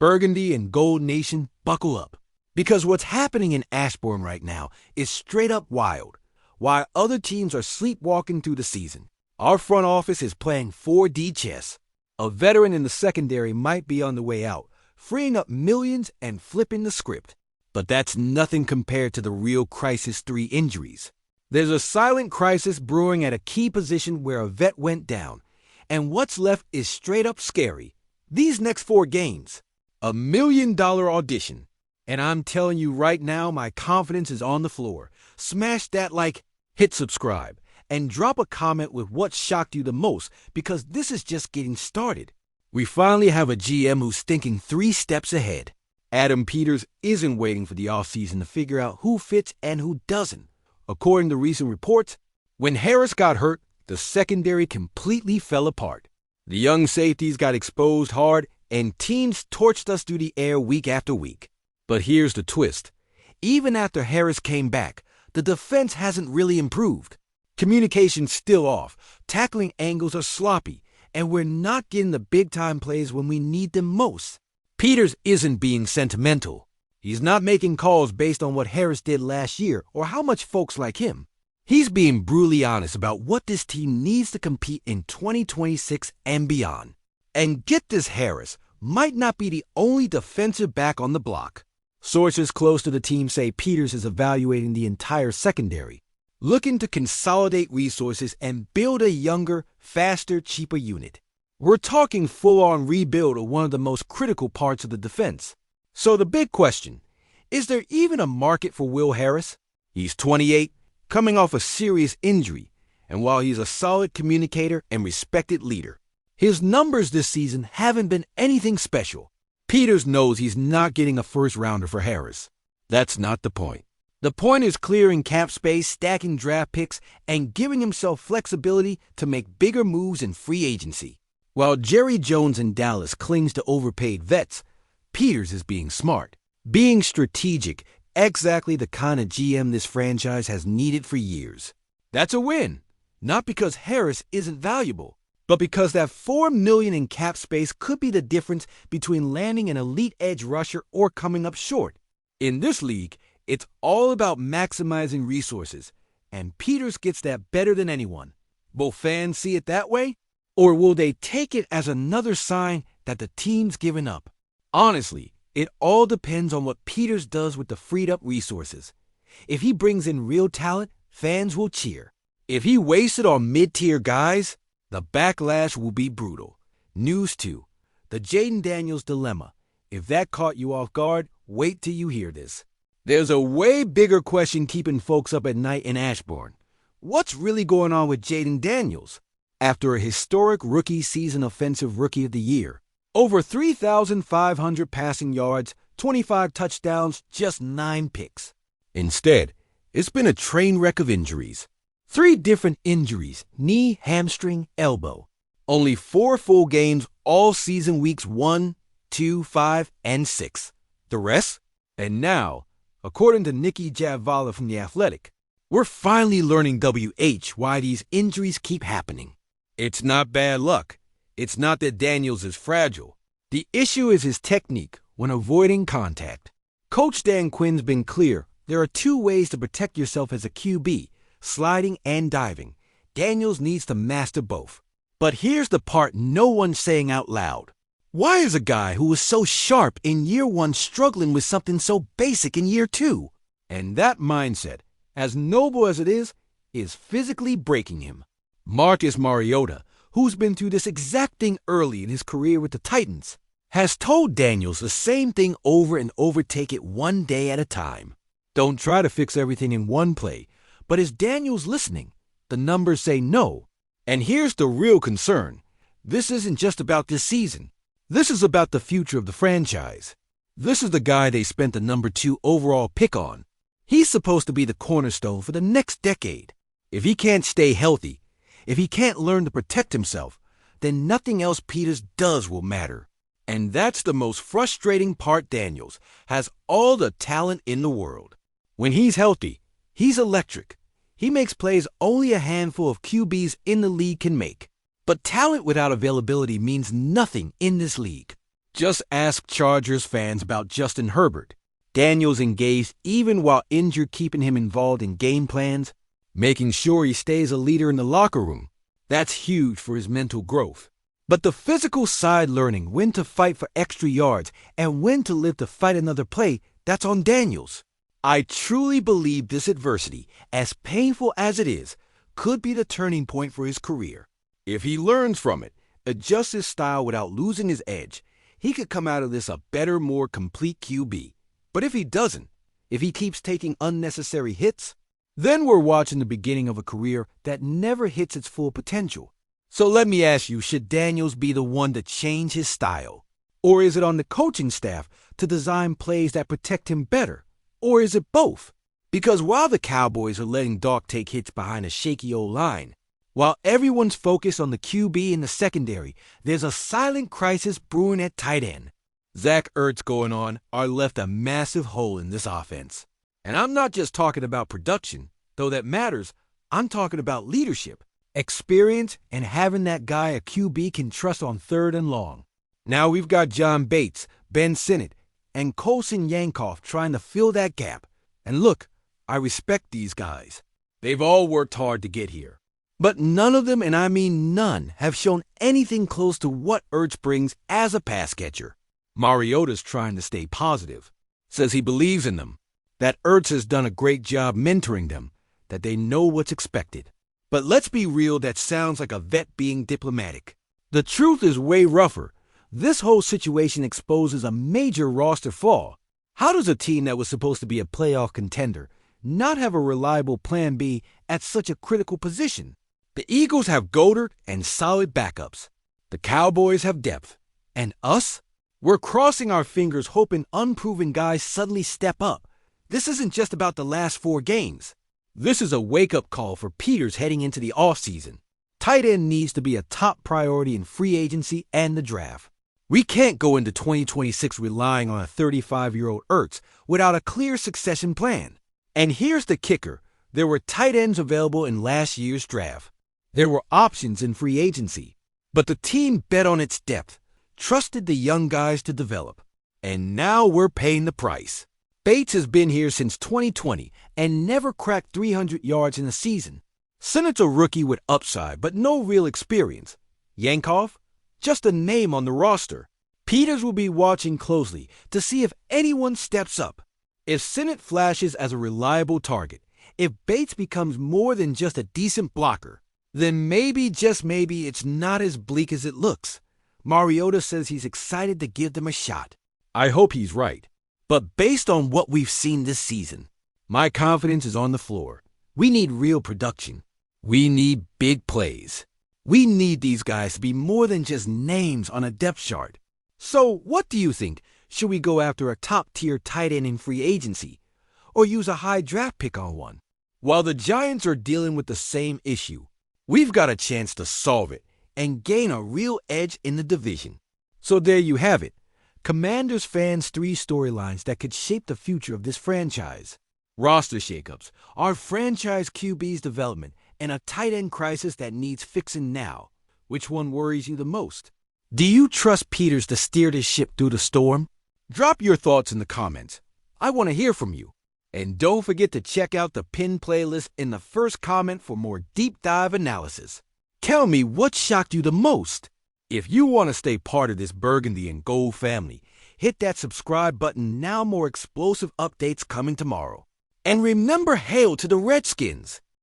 Burgundy and Gold Nation, buckle up. Because what's happening in Ashbourne right now is straight up wild. While other teams are sleepwalking through the season, our front office is playing 4D chess. A veteran in the secondary might be on the way out, freeing up millions and flipping the script. But that's nothing compared to the real Crisis 3 injuries. There's a silent crisis brewing at a key position where a vet went down. And what's left is straight up scary. These next 4 games. $1 million audition. And I'm telling you right now, my confidence is on the floor. Smash that like, hit subscribe, and drop a comment with what shocked you the most, because this is just getting started. We finally have a GM who's thinking 3 steps ahead. Adam Peters isn't waiting for the offseason to figure out who fits and who doesn't. According to recent reports, when Harris got hurt, the secondary completely fell apart. The young safeties got exposed hard, and teams torched us through the air week after week. But here's the twist. Even after Harris came back, the defense hasn't really improved. Communication's still off, tackling angles are sloppy, and we're not getting the big-time plays when we need them most. Peters isn't being sentimental. He's not making calls based on what Harris did last year or how much folks like him. He's being brutally honest about what this team needs to compete in 2026 and beyond. And get this, Harris might not be the only defensive back on the block. Sources close to the team say Peters is evaluating the entire secondary, looking to consolidate resources and build a younger, faster, cheaper unit. We're talking full-on rebuild of one of the most critical parts of the defense. So the big question, is there even a market for Will Harris? He's 28, coming off a serious injury, and while he's a solid communicator and respected leader, his numbers this season haven't been anything special. Peters knows he's not getting a first-rounder for Harris. That's not the point. The point is clearing cap space, stacking draft picks, and giving himself flexibility to make bigger moves in free agency. While Jerry Jones in Dallas clings to overpaid vets, Peters is being smart, being strategic, exactly the kind of GM this franchise has needed for years. That's a win, not because Harris isn't valuable, but because that $4 million in cap space could be the difference between landing an elite edge rusher or coming up short. In this league, it's all about maximizing resources, and Peters gets that better than anyone. Will fans see it that way? Or will they take it as another sign that the team's given up? Honestly, it all depends on what Peters does with the freed-up resources. If he brings in real talent, fans will cheer. If he wastes it on mid-tier guys, the backlash will be brutal. News 2. The Jaden Daniels dilemma. If that caught you off guard, wait till you hear this. There's a way bigger question keeping folks up at night in Ashbourne. What's really going on with Jaden Daniels? After a historic rookie season offensive rookie of the year, over 3,500 passing yards, 25 touchdowns, just 9 picks. Instead, it's been a train wreck of injuries. 3 different injuries, knee, hamstring, elbow. Only 4 full games all season weeks 1, 2, 5, and 6. The rest? And now, according to Nikki Javala from The Athletic, we're finally learning why these injuries keep happening. It's not bad luck. It's not that Daniels is fragile. The issue is his technique when avoiding contact. Coach Dan Quinn's been clear. There are 2 ways to protect yourself as a QB, sliding and diving. Daniels needs to master both. But here's the part no one's saying out loud. Why is a guy who was so sharp in year 1 struggling with something so basic in year 2? And that mindset, as noble as it is physically breaking him. Marcus Mariota, who's been through this exact thing early in his career with the Titans, has told Daniels the same thing over and over: take it one day at a time. Don't try to fix everything in one play. But is Daniels listening? The numbers say no. And here's the real concern. This isn't just about this season. This is about the future of the franchise. This is the guy they spent the number 2 overall pick on. He's supposed to be the cornerstone for the next decade. If he can't stay healthy, if he can't learn to protect himself, then nothing else Peters does will matter. And that's the most frustrating part. Daniels has all the talent in the world. When he's healthy, he's electric. He makes plays only a handful of QBs in the league can make. But talent without availability means nothing in this league. Just ask Chargers fans about Justin Herbert. Daniels engaged even while injured, keeping him involved in game plans, making sure he stays a leader in the locker room. That's huge for his mental growth. But the physical side, learning when to fight for extra yards and when to live to fight another play, that's on Daniels. I truly believe this adversity, as painful as it is, could be the turning point for his career. If he learns from it, adjusts his style without losing his edge, he could come out of this a better, more complete QB. But if he doesn't, if he keeps taking unnecessary hits, then we're watching the beginning of a career that never hits its full potential. So let me ask you, should Daniels be the one to change his style? Or is it on the coaching staff to design plays that protect him better? Or is it both? Because while the Cowboys are letting Doc take hits behind a shaky old line, while everyone's focused on the QB in the secondary, there's a silent crisis brewing at tight end. Zach Ertz going on left a massive hole in this offense. And I'm not just talking about production, though that matters. I'm talking about leadership, experience, and having that guy a QB can trust on third and long. Now we've got John Bates, Ben Sinnott, and Colson Yankoff trying to fill that gap. And look, I respect these guys. They've all worked hard to get here. But none of them, and I mean none, have shown anything close to what Ertz brings as a pass catcher. Mariota's trying to stay positive, says he believes in them, that Ertz has done a great job mentoring them, that they know what's expected. But let's be real, that sounds like a vet being diplomatic. The truth is way rougher. This whole situation exposes a major roster flaw. How does a team that was supposed to be a playoff contender not have a reliable plan B at such a critical position? The Eagles have Goddard and solid backups. The Cowboys have depth. And us? We're crossing our fingers hoping unproven guys suddenly step up. This isn't just about the last 4 games. This is a wake-up call for Peters heading into the offseason. Tight end needs to be a top priority in free agency and the draft. We can't go into 2026 relying on a 35-year-old Ertz without a clear succession plan. And here's the kicker. There were tight ends available in last year's draft. There were options in free agency. But the team bet on its depth, trusted the young guys to develop. And now we're paying the price. Bates has been here since 2020 and never cracked 300 yards in a season. Sinnott's a rookie with upside, but no real experience. Yankoff? Just a name on the roster. Peters will be watching closely to see if anyone steps up. If Sinnott flashes as a reliable target, if Bates becomes more than just a decent blocker, then maybe, just maybe, it's not as bleak as it looks. Mariota says he's excited to give them a shot. I hope he's right. But based on what we've seen this season, my confidence is on the floor. We need real production. We need big plays. We need these guys to be more than just names on a depth chart. So what do you think? Should we go after a top-tier tight end in free agency? Or use a high draft pick on one? While the Giants are dealing with the same issue, we've got a chance to solve it and gain a real edge in the division. So there you have it. Commanders fans' 3 storylines that could shape the future of this franchise. Roster shakeups, our franchise QB's development, and a tight end crisis that needs fixing now. Which one worries you the most? Do you trust Peters to steer this ship through the storm? Drop your thoughts in the comments. I want to hear from you. And don't forget to check out the pinned playlist in the first comment for more deep dive analysis. Tell me what shocked you the most. If you want to stay part of this Burgundy and Gold family, hit that subscribe button now. More explosive updates coming tomorrow. And remember, hail to the Redskins!